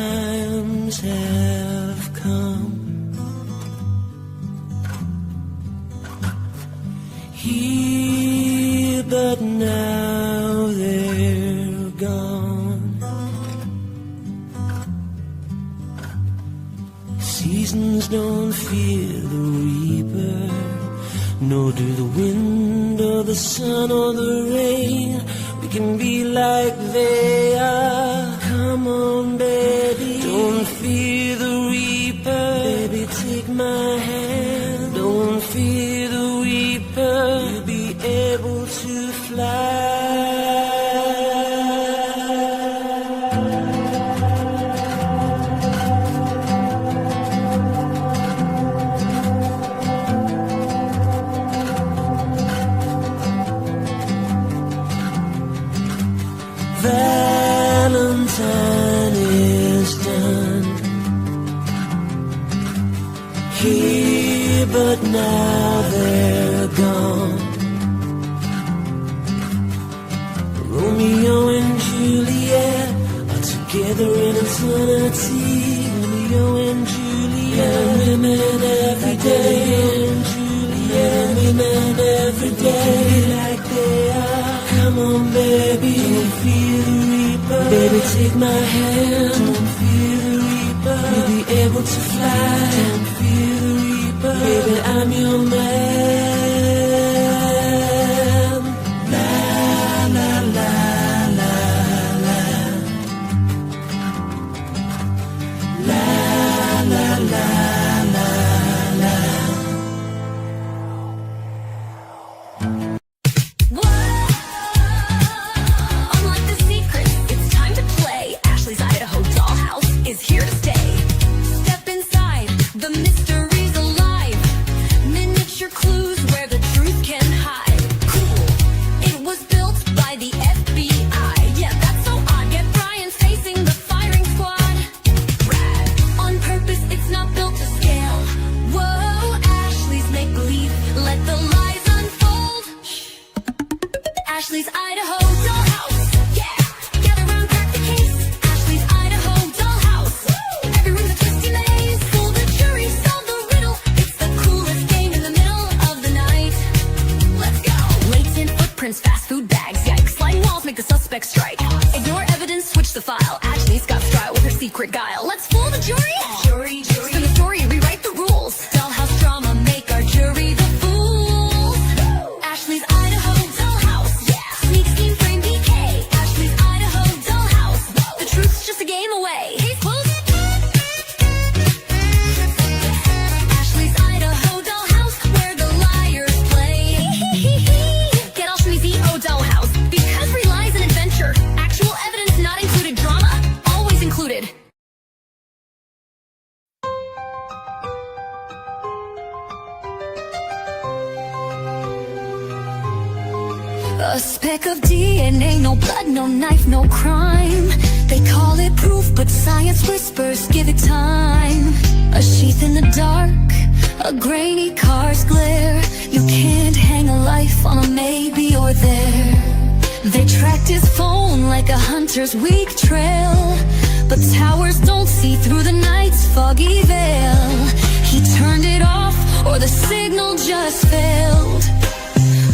times have come. Here, but now they're gone. Seasons don't fear the reaper, nor do the wind or the sun or the rain. We can be like they are. Come on, baby, don't fear the reaper. Baby, take my hand. Don't fear the reaper. You'll be able to fly. Valentine is done. Here, but now they're gone. Romeo and Juliet are together in eternity. Romeo and Juliet, and women every day. And Juliet, and women every day. Like they are. Come on, baby, don't fear the reaper. Baby, take my hand. Don't fear the reaper. You'll be able to fly. Don't fear the reaper. Baby, I'm your man. La la la la la. La la la la la. Here to stay. Step inside, the mystery's alive. Miniature clues where the truth can hide. Cool, it was built by the FBI. Yeah, that's so odd. Get Brian facing the firing squad. Rad, on purpose, it's not built to scale. Whoa, Ashley's make-believe, let the lies unfold. Ashley's Idaho dollhouse. Yeah, gather round, crack the case. Ashley's Idaho dollhouse. Every room's a twisty maze. Fool the jury, solve the riddle. It's the coolest game in the middle of the night. Let's go. Latent footprints, fast food bags. Yikes, sliding walls make the suspect strike. Ignore evidence, switch the file. Ashley's got style with her secret guile. Let's fool the jury. Spin the story, rewrite the rules. Dollhouse drama, make our jury the fools. Ashley's Idaho dollhouse. Yeah. Sneak, scheme, frame, BK. Ashley's Idaho dollhouse. The truth's just a game away. Case closed. Ashley's Idaho dollhouse, where the liars play. Get all schmeezy, oh dollhouse. Because relies an adventure. Actual evidence not included. Drama always included. A speck of DNA, no blood, no knife, no crime. They call it proof, but science whispers, give it time. A sheath in the dark, a grainy car's glare. You can't hang a life on a maybe or there. They tracked his phone like a hunter's weak trail, but towers don't see through the night's foggy veil. He turned it off, or the signal just failed.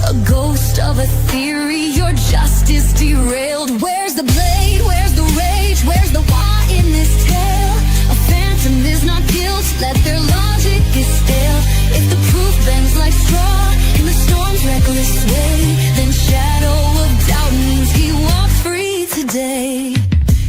A ghost of a theory, your justice derailed. Where's the blade? Where's the rage? Where's the why in this tale? A phantom is not guilt, let their logic is stale. If the proof bends like straw in the storm's reckless sway, then shadow of doubt means he walks free today.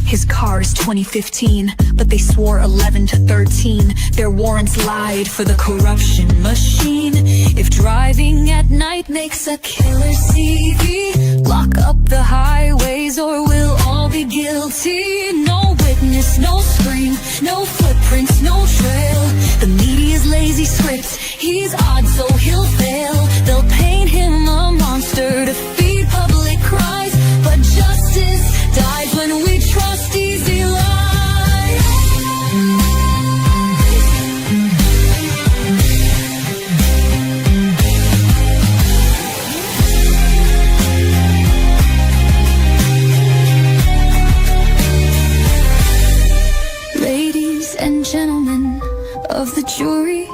His car is 2015, but they swore 11 to 13. Their warrants lied for the corruption machine. If driving at night makes a killer CV, lock up the highways or we'll all be guilty. No witness, no scream, no footprints, no trail. The media's lazy script, he's odd so he'll fail. They'll paint him a monster to feed public cries, but justice dies when we trust easy lies. gentlemen of the jury,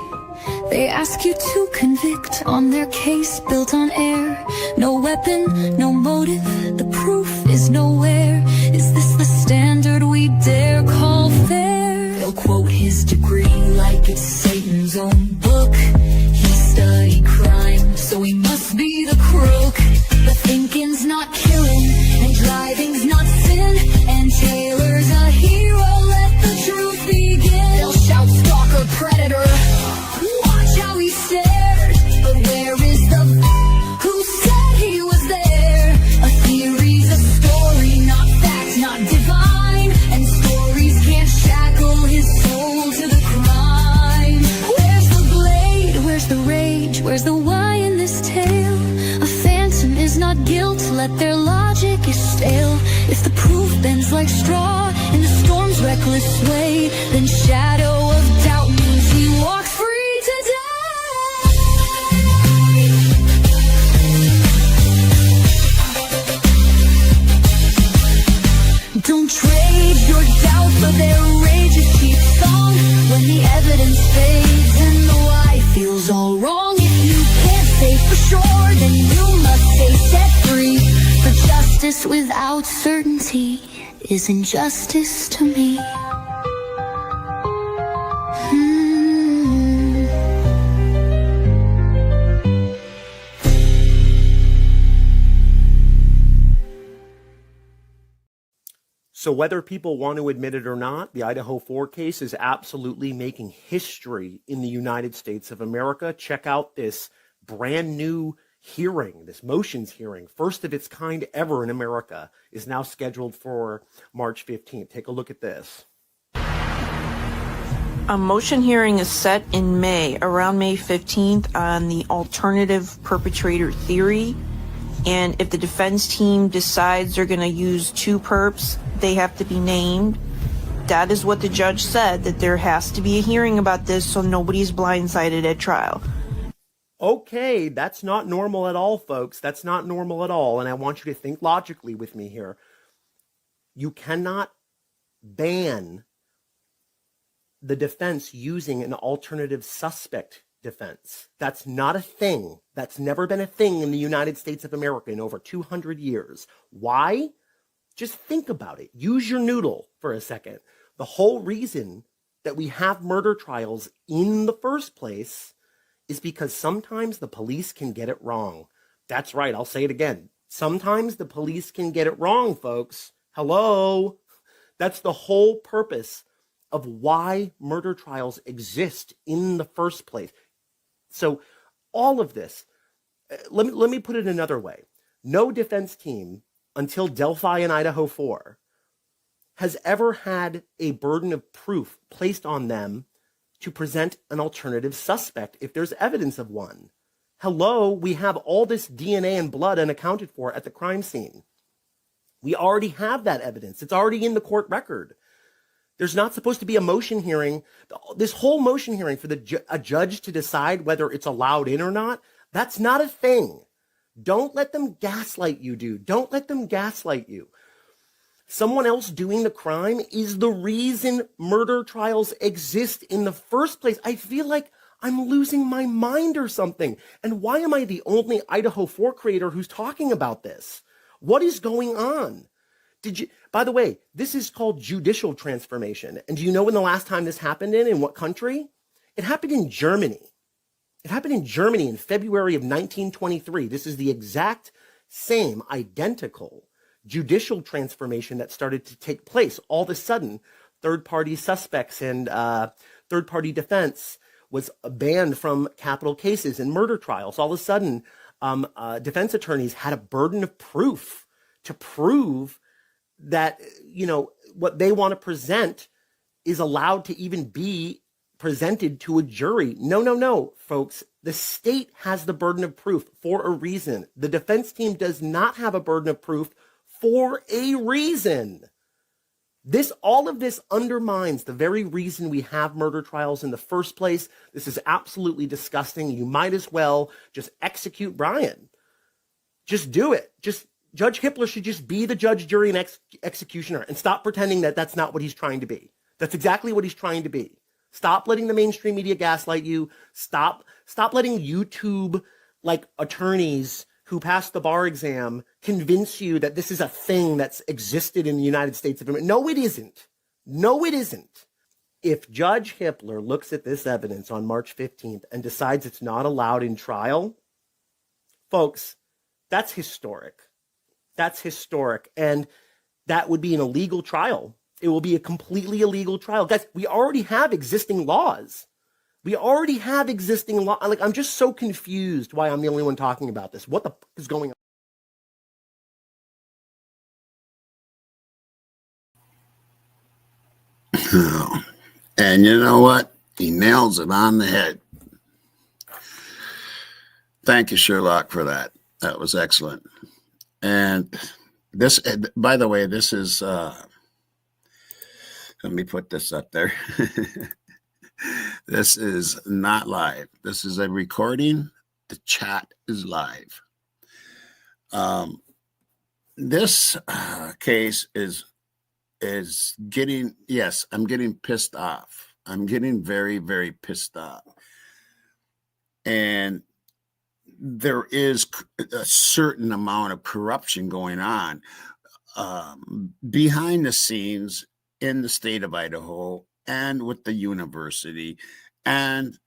they ask you to convict on their case built on air. No weapon, no motive, the proof is nowhere. Is this the standard we dare call fair? They'll quote his degree like it's Satan's own book. He studied crime, so he must be the crook. But thinking's not killing, and driving's not sin, and Taylor's a hero, let the truth begin. They'll shout stalker, predator, watch how he stared. But where is the who said he was there? A theory's a story, not fact, not divine, and stories can't shackle his soul to the crime. Where's the blade? Where's the rage? Where's the why in this tale? A phantom is not guilt, let their logic is stale. If the proof bends like straw in the storm's reckless sway, then shadow of doubt means he walks free today. Don't trade your doubt for their rage, a cheap song. When the evidence fades and the why feels all wrong, if you can't say for sure, then you must stay set free. For justice without certainty is injustice to me. So whether people want to admit it or not, the Idaho 4 case is absolutely making history in the United States of America. Check out this brand new hearing, this motions hearing, first of its kind ever in America, is now scheduled for March 15th. Take a look at this. A motion hearing is set in May, around May 15th, on the alternative perpetrator theory. And if the defense team decides they're going to use two perps, they have to be named. That is what the judge said, that there has to be a hearing about this so nobody's blindsided at trial. Okay, that's not normal at all, folks. That's not normal at all. And I want you to think logically with me here. You cannot ban the defense using an alternative suspect defense. That's not a thing. That's never been a thing in the United States of America in over 200 years. Why? Just think about it. Use your noodle for a second. The whole reason that we have murder trials in the first place is because sometimes the police can get it wrong. That's right. I'll say it again. Sometimes the police can get it wrong, folks. Hello? That's the whole purpose of why murder trials exist in the first place. So all of this, let me put it another way. No defense team until Delphi and Idaho 4 has ever had a burden of proof placed on them to present an alternative suspect if there's evidence of one. Hello, we have all this DNA and blood unaccounted for at the crime scene. We already have that evidence. It's already in the court record. There's not supposed to be a motion hearing. This whole motion hearing for a judge to decide whether it's allowed in or not, that's not a thing. Don't let them gaslight you, dude. Don't let them gaslight you. Someone else doing the crime is the reason murder trials exist in the first place. I feel like I'm losing my mind or something. And why am I the only Idaho 4 creator who's talking about this? What is going on? By the way, this is called judicial transformation. And do you know when the last time this happened in what country? It happened in Germany. It happened in Germany in February of 1923. This is the exact same, identical judicial transformation that started to take place. All of a sudden, third-party suspects and third-party defense was banned from capital cases and murder trials. All of a sudden, defense attorneys had a burden of proof to prove that, what they want to present is allowed to even be presented to a jury. No, folks. The state has the burden of proof for a reason. The defense team does not have a burden of proof for a reason. All of this undermines the very reason we have murder trials in the first place. This is absolutely disgusting. You might as well just execute Brian. Just do it. Judge Hippler should just be the judge, jury, and executioner and stop pretending that that's not what he's trying to be. That's exactly what he's trying to be. Stop letting the mainstream media gaslight you. Stop letting YouTube like attorneys who passed the bar exam convince you that this is a thing that's existed in the United States of America. No, it isn't. No, it isn't. If Judge Hippler looks at this evidence on March 15th and decides it's not allowed in trial, folks, that's historic. That's historic. And that would be an illegal trial. It will be a completely illegal trial. Guys, we already have existing laws. We already have existing law. Like, I'm just so confused why I'm the only one talking about this. What the fuck is going on? And you know what? He nails it on the head. Thank you, Sherlock, for that. That was excellent. And this, by the way, this is, let me put this up there. This is not live. This is a recording. The chat is live. This case is getting, yes, I'm getting pissed off. I'm getting very, very pissed off. And there is a certain amount of corruption going on behind the scenes in the state of Idaho and with the university. And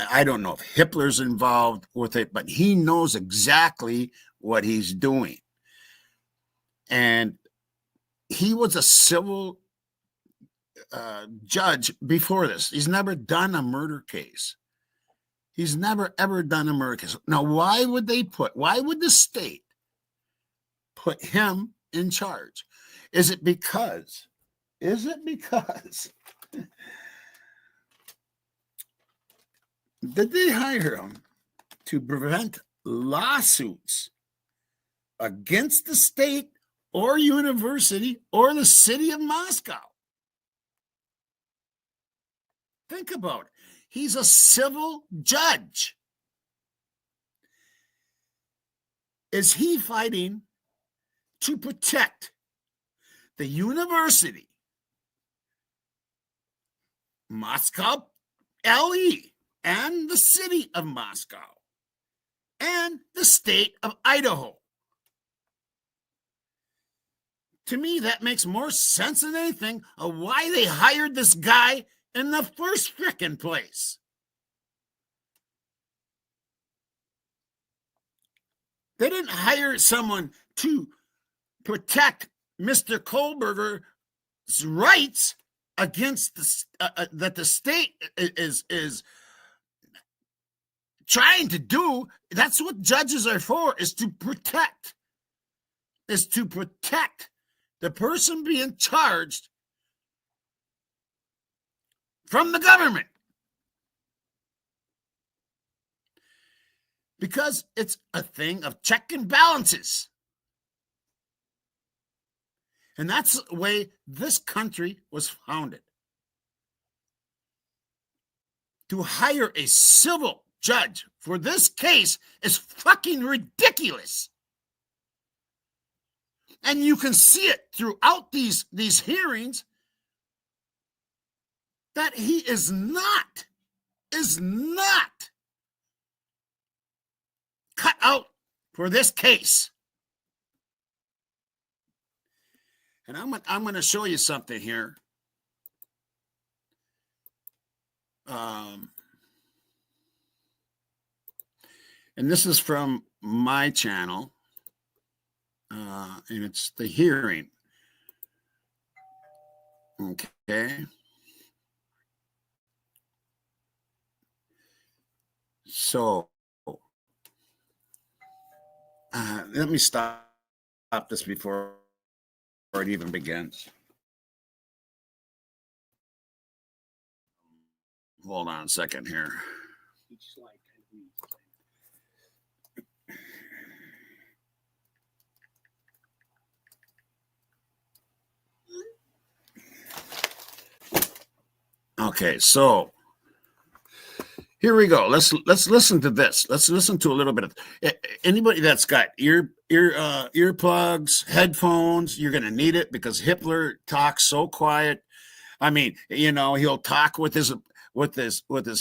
I don't know if Hippler's involved with it, but he knows exactly what he's doing. And he was a civil judge before this. He's never done a murder case. He's never, ever done a murder case. Now, why would the state put him in charge? Is it because did they hire him to prevent lawsuits against the state or university or the city of Moscow? Think about it. He's a civil judge. Is he fighting to protect the university, Moscow LE, and the city of Moscow, and the state of Idaho? To me, that makes more sense than anything of why they hired this guy in the first frickin' place. They didn't hire someone to protect Mr. Kohlberger's rights against that the state is trying to do. That's what judges are for, is to protect the person being charged from the government. Because it's a thing of check and balances. And that's the way this country was founded. To hire a civil judge for this case is fucking ridiculous. And you can see it throughout these hearings that he is not cut out for this case. And I'm going to show you something here. And this is from my channel. And it's the hearing. Okay. So let me stop this before it even begins. Hold on a second here. Okay, so here we go. Let's listen to this. Let's listen to a little bit of anybody that's got earplugs, headphones. You're going to need it because Hippler talks so quiet. I mean, he'll talk with his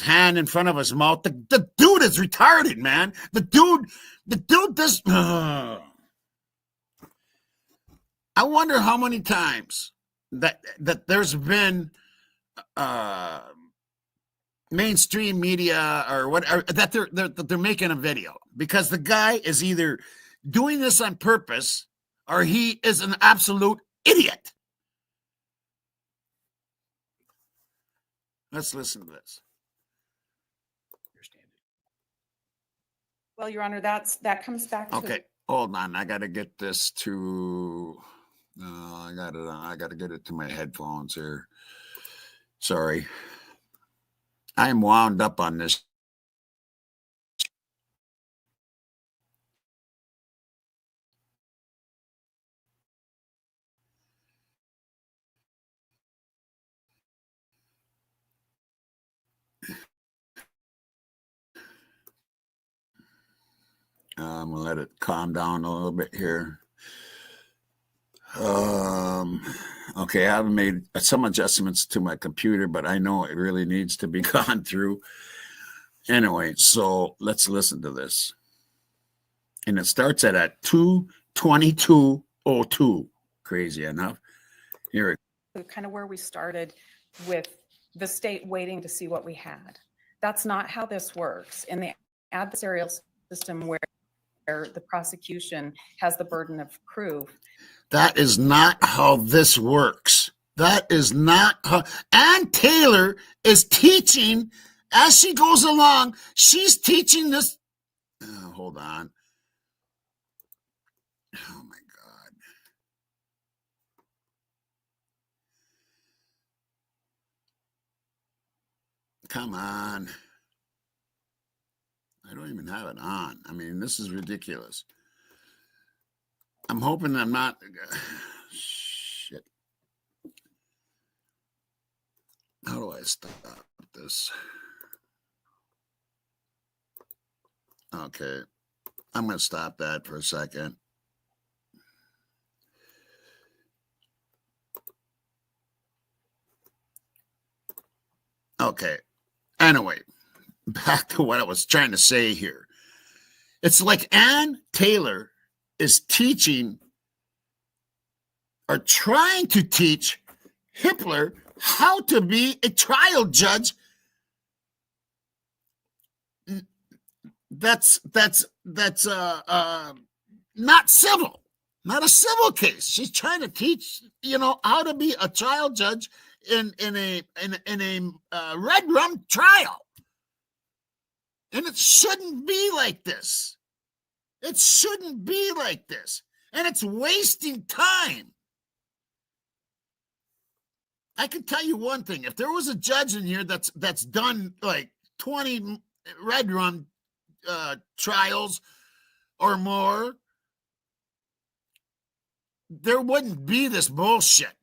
hand in front of his mouth. The dude is retarded, man. The dude does. I wonder how many times that there's been mainstream media or whatever that they're making a video, because the guy is either doing this on purpose or he is an absolute idiot. Let's listen to this. Well, Your Honor, that comes back to. Okay, hold on. I got to get this to. I got to get it to my headphones here. Sorry, I'm wound up on this. I'm gonna let it calm down a little bit here. Okay, I haven't made some adjustments to my computer, but I know it really needs to be gone through. Anyway, so let's listen to this. And it starts at 2:22:02. Crazy enough. Here it. Kind of where we started with the state waiting to see what we had. That's not how this works in the adversarial system, where the prosecution has the burden of proof. That is not how this works. That is not how. Ann Taylor is teaching as she goes along. She's teaching this. Hold on. Oh my God. Come on. I don't even have it on. I mean, this is ridiculous. I'm hoping I'm not. Shit. How do I stop this? Okay. I'm going to stop that for a second. Okay. Anyway, back to what I was trying to say here. It's like Ann Taylor is teaching or trying to teach Hippler how to be a trial judge. That's not civil, not a civil case. She's trying to teach, how to be a trial judge in a red rum trial. And it shouldn't be like this. It shouldn't be like this. And it's wasting time. I can tell you one thing. If there was a judge in here that's done like 20 red rum trials or more, there wouldn't be this bullshit.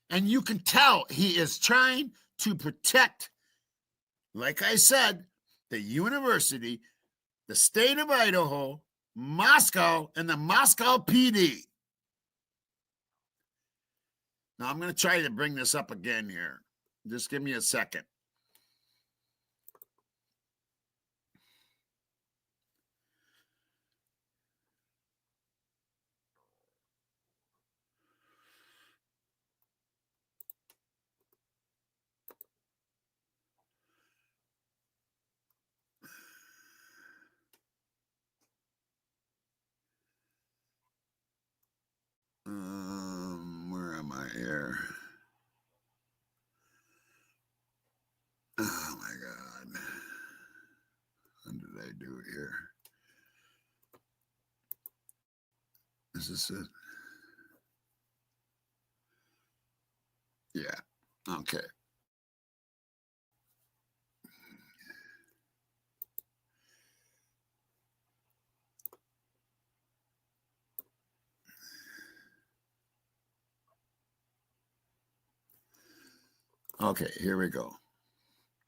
And you can tell he is trying to protect, like I said, the university, the state of Idaho, Moscow, and the Moscow PD. Now, I'm going to try to bring this up again here. Just give me a second. Where am I here? Oh my God. What did I do here? Is this it? Yeah. Okay. Okay, here we go.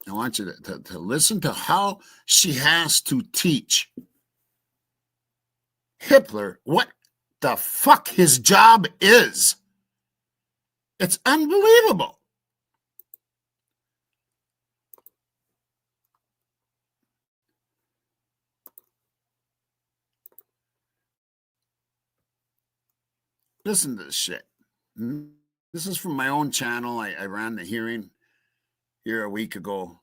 I want you to listen to how she has to teach Hippler what the fuck his job is. It's unbelievable. Listen to this shit. This is from my own channel. I ran the hearing here a week ago.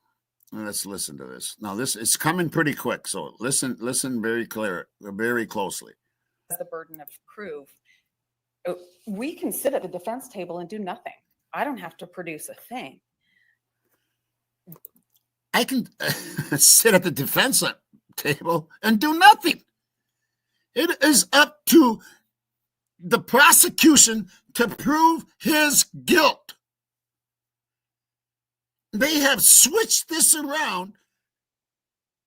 Let's listen to this. Now, it's coming pretty quick, so listen very closely. The burden of proof. We can sit at the defense table and do nothing. I don't have to produce a thing. I can sit at the defense table and do nothing. It is up to the prosecution to prove his guilt. They have switched this around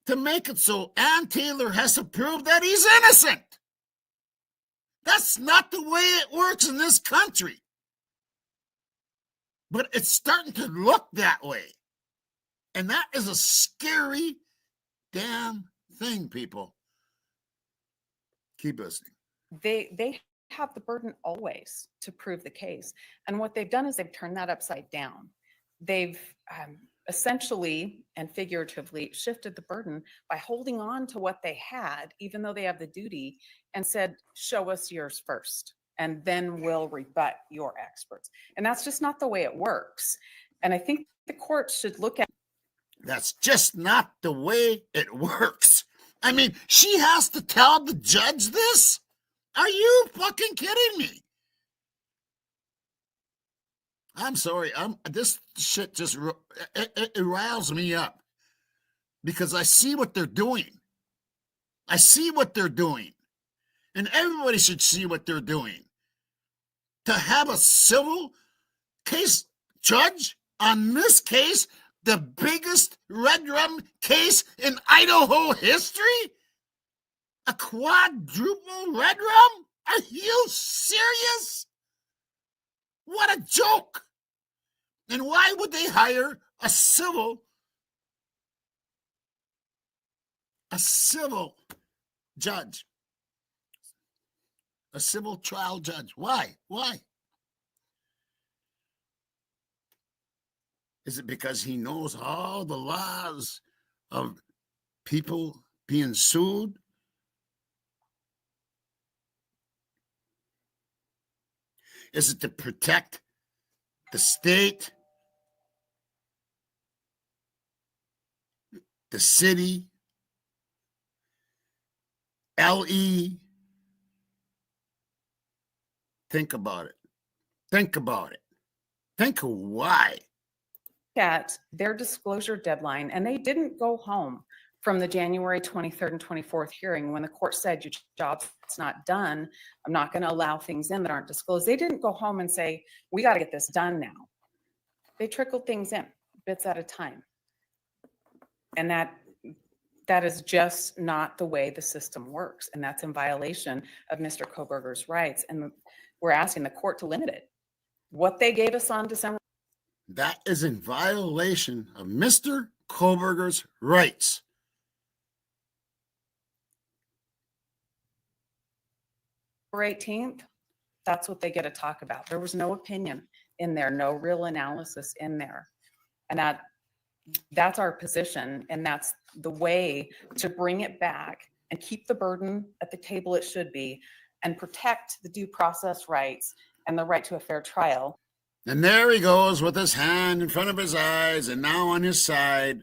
to make it so Ann Taylor has to prove that he's innocent. That's not the way it works in this country. But it's starting to look that way. And that is a scary damn thing, people. Keep listening. They have the burden always to prove the case. And what they've done is they've turned that upside down. They've essentially and figuratively shifted the burden by holding on to what they had, even though they have the duty, and said, show us yours first, and then we'll rebut your experts. And that's just not the way it works. And I think the court should look at. That's just not the way it works. I mean, she has to tell the judge this? Are you fucking kidding me? I'm sorry. This shit just it riles me up because I see what they're doing. I see what they're doing. And everybody should see what they're doing. To have a civil case judge on this case, the biggest red rum case in Idaho history? A quadruple red rum? Are you serious? What a joke. And why would they hire a civil judge? A civil trial judge. Why? Is it because he knows all the laws of people being sued? Is it to protect the state, the city, LE? Think about it. Think of why. At their disclosure deadline, and they didn't go home from the January 23rd and 24th hearing when the court said your job's not done. I'm not going to allow things in that aren't disclosed. They didn't go home and say, we got to get this done now. They trickled things in bits at a time. And that is just not the way the system works. And that's in violation of Mr. Kohberger's rights. And we're asking the court to limit it. What they gave us on December. That is in violation of Mr. Kohberger's rights. December 18th, that's what they get to talk about. There was no opinion in there, no real analysis in there. And that's our position. And that's the way to bring it back and keep the burden at the table it should be and protect the due process rights and the right to a fair trial. And there he goes with his hand in front of his eyes and now on his side.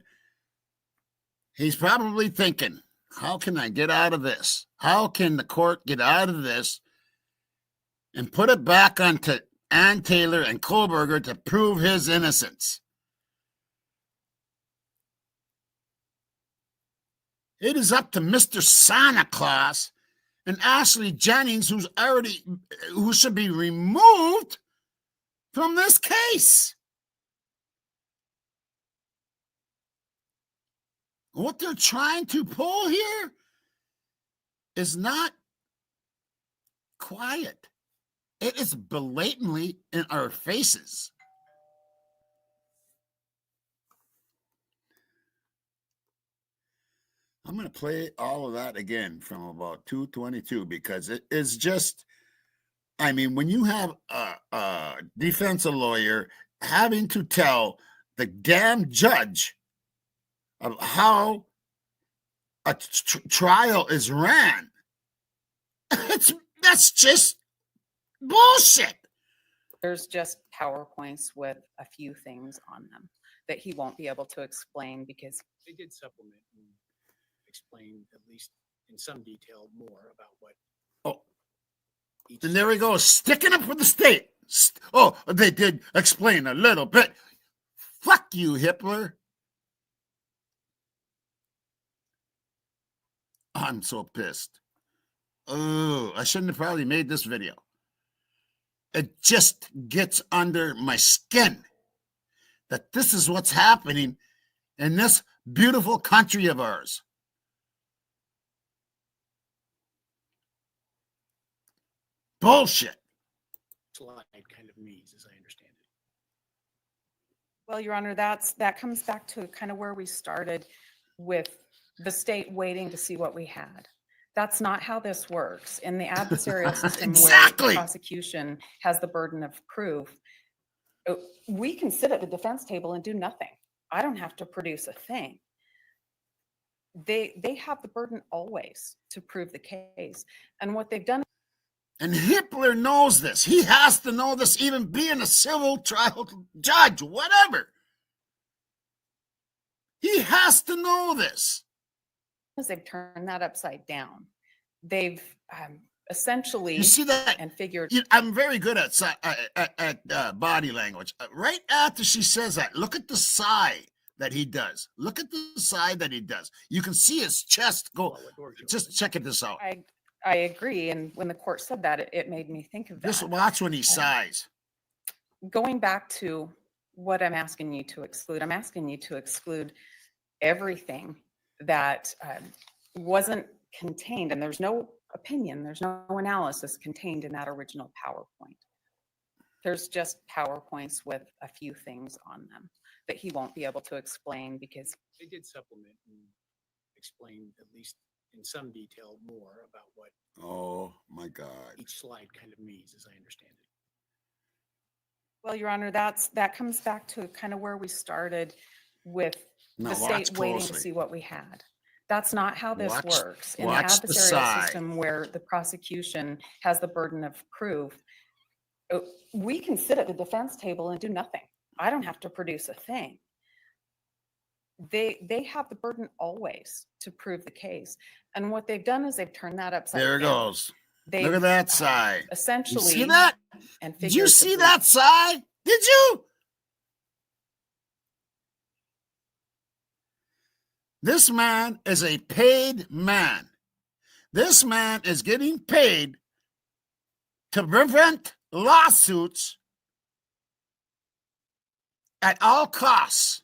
He's probably thinking, how can I get out of this? How can the court get out of this and put it back onto Ann Taylor and Kohberger to prove his innocence? It is up to Mr. Santa Claus and Ashley Jennings, who should be removed from this case. What they're trying to pull here is not quiet. It is blatantly in our faces. I'm going to play all of that again from about 2:22 because it is just I mean, when you have a defense lawyer having to tell the damn judge of how a trial is ran, that's just bullshit. There's just PowerPoints with a few things on them that he won't be able to explain because They did supplement and explain, at least in some detail, more about what. Oh, each and there we go, sticking up for the state. Oh, they did explain a little bit. Fuck you, Hippler. I'm so pissed. Oh, I shouldn't have probably made this video. It just gets under my skin that this is what's happening in this beautiful country of ours. Bullshit. slide kind of means, as I understand it. Well, Your Honor, that comes back to kind of where we started with the state waiting to see what we had. That's not how this works. In the adversarial system Exactly. where the prosecution has the burden of proof, we can sit at the defense table and do nothing. I don't have to produce a thing. They have the burden always to prove the case. And what they've done. And Hippler knows this. He has to know this, even being a civil trial judge, whatever. He has to know this. They've turned that upside down. They've essentially You see that? and figured. I'm very good at body language. Right after she says that, look at the sigh that he does. Look at the sigh that he does. You can see his chest go. Just check this out. I agree. And when the court said that, it made me think of that. Just watch when he sighs. Going back to what I'm asking you to exclude, I'm asking you to exclude everything that wasn't contained, and there's no opinion, there's no analysis contained in that original PowerPoint. There's just PowerPoints with a few things on them that he won't be able to explain because They did supplement and explain, at least in some detail, more about what Oh my God. each slide kind of means, as I understand it. well, Your Honor, that comes back to kind of where we started with Now the watch state waiting to closely. see what we had. That's not how this works. In the watch the adversarial side. system where the prosecution has the burden of proof, we can sit at the defense table and do nothing. I don't have to produce a thing. They have the burden always to prove the case. And what they've done is they've turned that upside There it down. goes. They've, Look at that sigh. You essentially. see that? And Did you see figuratively- that sigh? Did you? This man is a paid man. This man is getting paid to prevent lawsuits at all costs.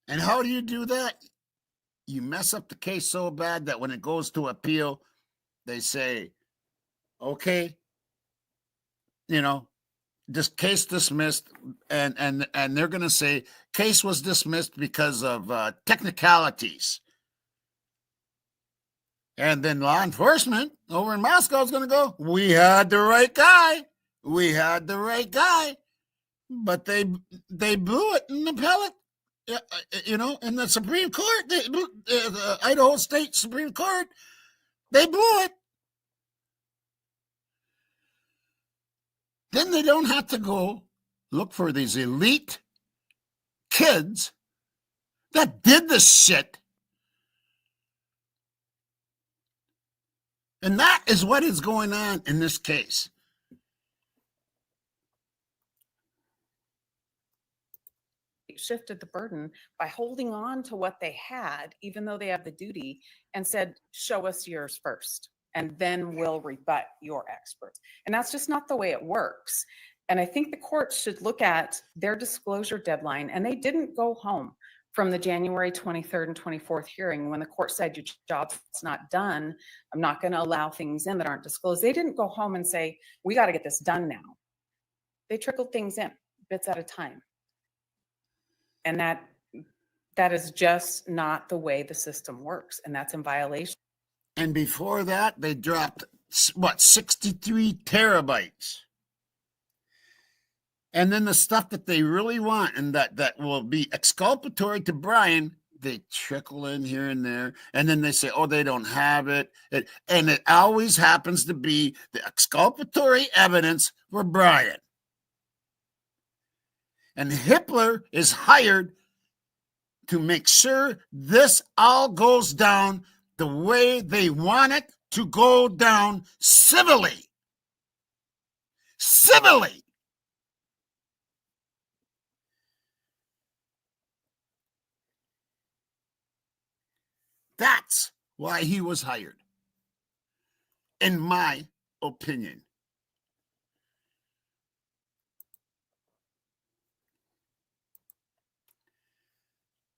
And how do you do that? You mess up the case so bad that when it goes to appeal, they say, okay, this case dismissed, and they're going to say case was dismissed because of technicalities. And then law enforcement over in Moscow is going to go, we had the right guy. We had the right guy. But they blew it in the appellate, in the Supreme Court, the Idaho State Supreme Court, they blew it. Then they don't have to go look for these elite kids that did this shit. And that is what is going on in this case. Shifted the burden by holding on to what they had, even though they have the duty, and said, show us yours first, and then we'll rebut your experts. And that's just not the way it works. And I think the court should look at their disclosure deadline, and they didn't go home from the January 23rd and 24th hearing when the court said your job's not done. I'm not going to allow things in that aren't disclosed. They didn't go home and say, we got to get this done now. They trickled things in bits at a time. And that is just not the way the system works. And that's in violation. And before that, they dropped, 63 terabytes. And then the stuff that they really want and that will be exculpatory to Brian, they trickle in here and there. And then they say, oh, they don't have it. And it always happens to be the exculpatory evidence for Brian. And Hippler is hired to make sure this all goes down the way they want it to go down, civilly. Civilly. That's why he was hired, in my opinion.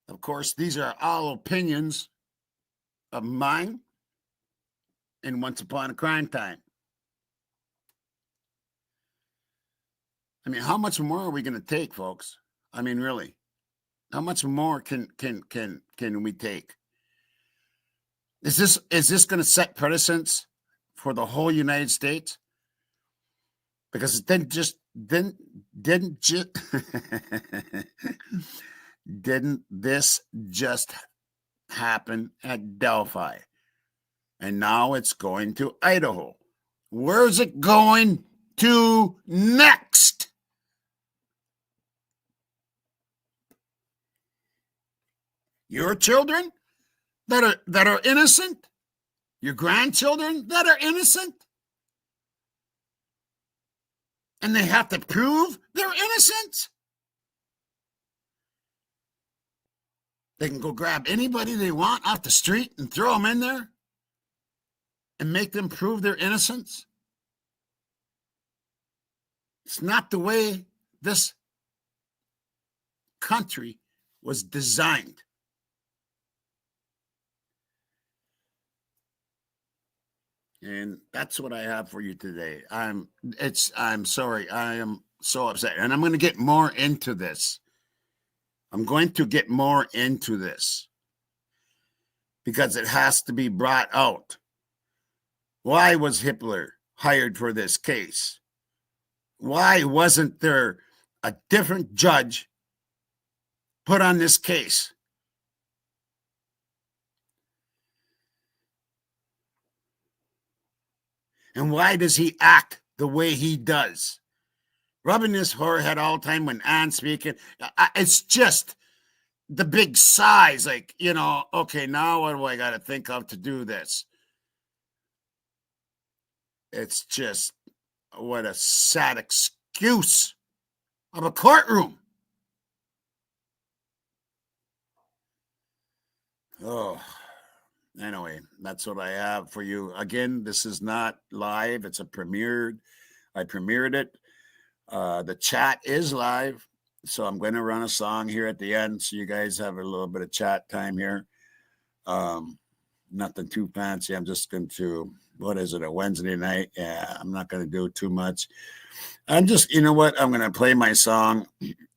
Of course, these are all opinions of mine and Once Upon a Crime Time. I mean, how much more are we going to take, folks? I mean, really, how much more can we take? Is this going to set precedents for the whole United States? Because it didn't this just happen at Delphi? And now it's going to Idaho. Where's it going to next? Your children that are innocent? Your grandchildren that are innocent? And they have to prove their innocence? They can go grab anybody they want off the street and throw them in there and make them prove their innocence? It's not the way this country was designed. And that's what I have for you today. I'm sorry. I am so upset. And I'm going to get more into this. Because it has to be brought out. Why was Hippler hired for this case? Why wasn't there a different judge put on this case? And why does he act the way he does? Rubbing his forehead all the time when Anne's speaking. It's just the big sighs, like, okay, now what do I got to think of to do this? It's just, what a sad excuse of a courtroom. Oh, anyway, that's what I have for you. Again, this is not live. It's a premiered. I premiered it. The chat is live. So I'm going to run a song here at the end. So you guys have a little bit of chat time here. Nothing too fancy. I'm just going to, a Wednesday night? Yeah, I'm not going to do too much. I'm just, you know what? I'm going to play my song.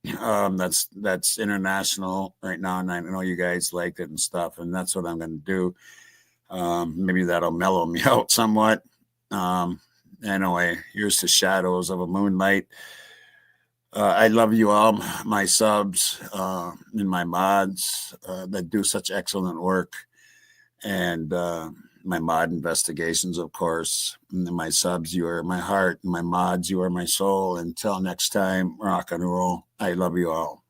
That's international right now. And I know you guys liked it and stuff. And that's what I'm going to do. Maybe that'll mellow me out somewhat. Anyway, here's the Shadows of a Moonlight. I love you all, my subs and my mods that do such excellent work. And my mod investigations, of course. And my subs, you are my heart. And my mods, you are my soul. Until next time, rock and roll. I love you all.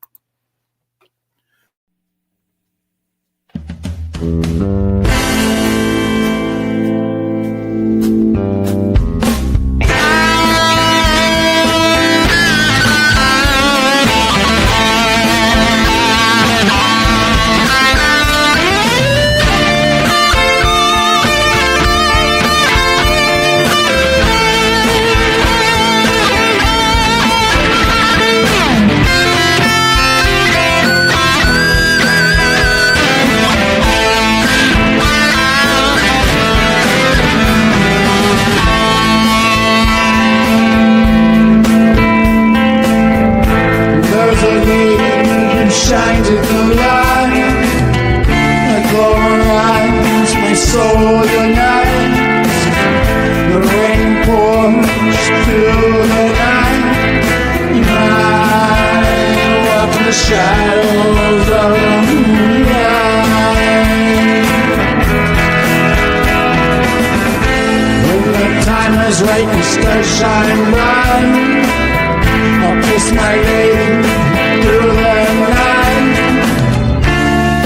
shadows of the moonlight. When the time is right and stars shine bright, I'll kiss my lady through the night.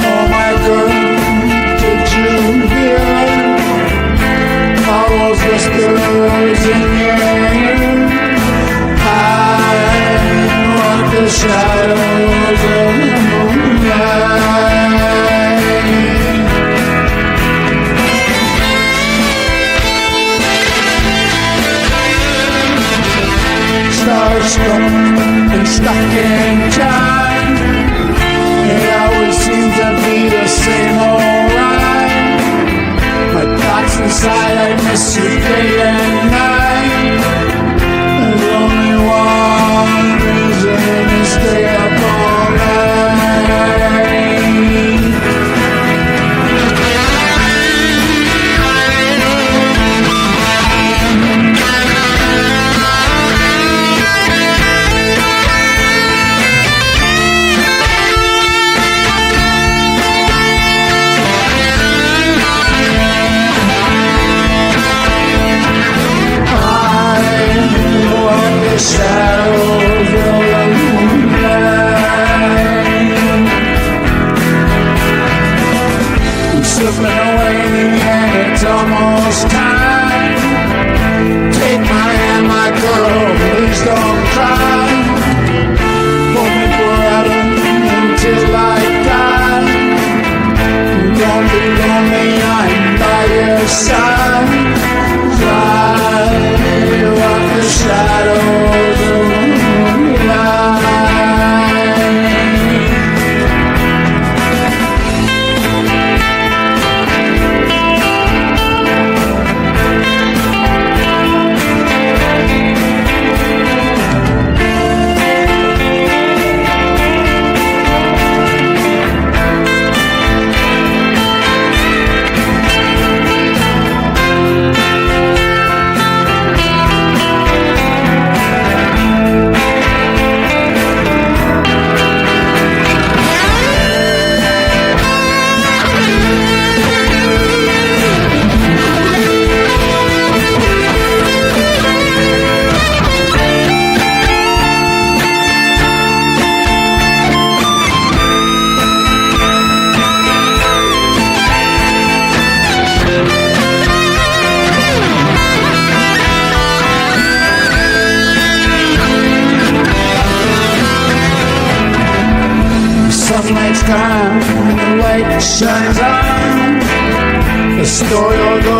Oh my girl, did you hear all those whispers in your ear? The shadows of the moonlight. Starstruck and stuck in time, it always seems to be the same old rhyme. My thoughts inside, I miss you day and night. There's only one reason to stay up all night. The shadows of the moonlight. I'm slipping away and it's almost time. Take my hand, my girl, please don't cry. Hold me forever until I die. Don't be lonely, I'm by your side. Walk the shadows of the sunlight's gone and the light shines on. The story will go